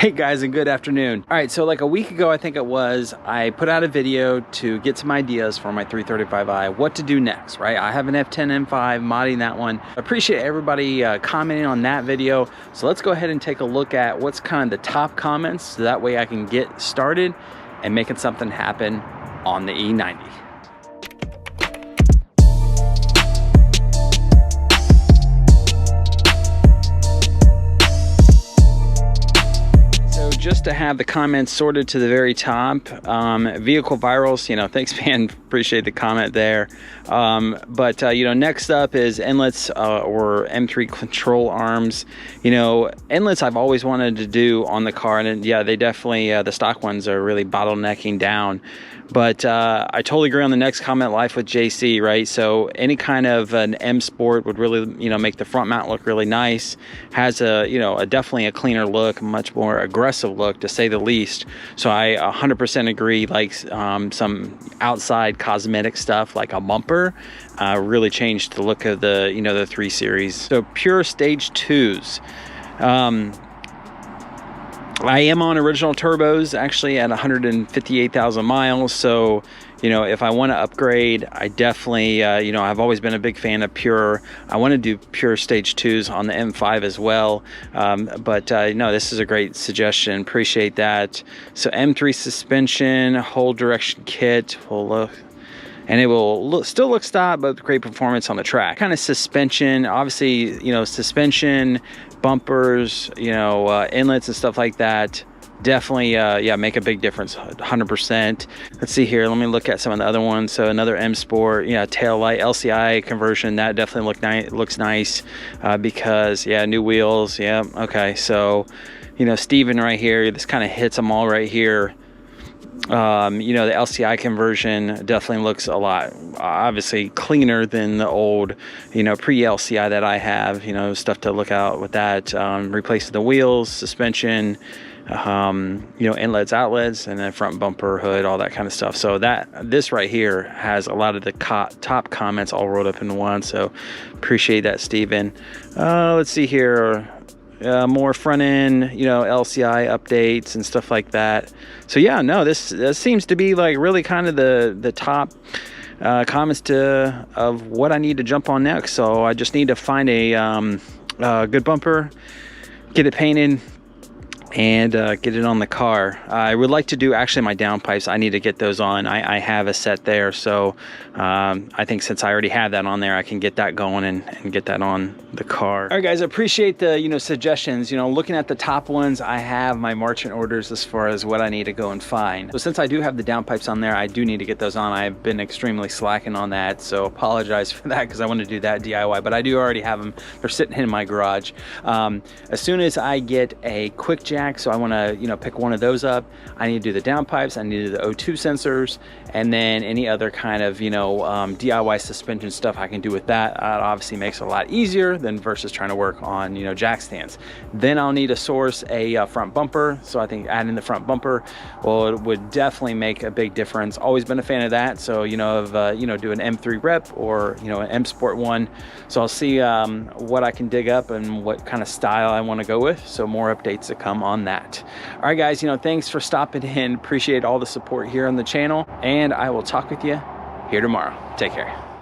Hey guys, and good afternoon. All right, so like a week ago, I think it was, I put out a video to get some ideas for my 335i, what to do next, right? I have an F10 M5, modding that one. I appreciate everybody commenting on that video. So let's go ahead and take a look at what's kind of the top comments, so that way I can get started and making something happen on the E90. Just to have the comments sorted to the very top. Vehicle virals, you know, thanks man, appreciate the comment there. Next up is inlets or M3 control arms. You know, inlets I've always wanted to do on the car, and yeah, they definitely, the stock ones are really bottlenecking down. But I totally agree on the next comment, life with JC, right? So any kind of an M Sport would really, you know, make the front mount look really nice. Has a, you know, definitely a cleaner look, much more aggressive look to say the least. So I 100% agree, like some outside cosmetic stuff like a bumper really changed the look of the, you know, the 3 Series. So pure stage 2s. I am on original turbos actually at 158,000 miles. So, you know, if I want to upgrade, I definitely, you know, I've always been a big fan of pure. I want to do pure stage 2s on the M5 as well. No, this is a great suggestion. Appreciate that. So M3 suspension, whole direction kit will look, and it will still look stock, but great performance on the track. Kind of suspension, obviously, you know, suspension, bumpers, you know, inlets and stuff like that. Definitely, yeah, make a big difference, 100%. Let's see here. Let me look at some of the other ones. So another M Sport, yeah, tail light, LCI conversion. That definitely looks nice because, yeah, new wheels. Yeah, okay. So, you know, Steven right here, this kind of hits them all right here. You know, the LCI conversion definitely looks a lot, obviously cleaner than the old, you know, pre-LCI that I have. You know, stuff to look out with that. Replacing the wheels, suspension, you know, inlets, outlets, and then front bumper, hood, all that kind of stuff. So this right here has a lot of the top comments all rolled up into one. So appreciate that, Steven. Let's see here. More front end, you know, LCI updates and stuff like that. So yeah, no, this seems to be like really kind of the top comments of what I need to jump on next. So I just need to find a good bumper, get it painted, and get it on the car. I would like to do actually my downpipes. I need to get those on. I have a set there, so I think since I already have that on there, I can get that going and get that on the car. All right, guys, I appreciate the, you know, suggestions. You know, looking at the top ones, I have my marching orders as far as what I need to go and find. So since I do have the downpipes on there, I do need to get those on. I've been extremely slacking on that, so apologize for that because I want to do that DIY, but I do already have them. They're sitting in my garage. As soon as I get a quick jack, so I want to, you know, pick one of those up. I need to do the downpipes, I need to do the O2 sensors, and then any other kind of, you know, DIY suspension stuff I can do with that. It obviously makes it a lot easier than versus trying to work on, you know, jack stands. Then I'll need to source a front bumper. So I think adding the front bumper, well, it would definitely make a big difference. Always been a fan of that. So, you know, you know, do an M3 rep or, you know, an M Sport one. So I'll see what I can dig up and what kind of style I want to go with. So more updates to come on that. All right, guys, you know, thanks for stopping in. Appreciate all the support here on the channel, and I will talk with you here tomorrow. Take care.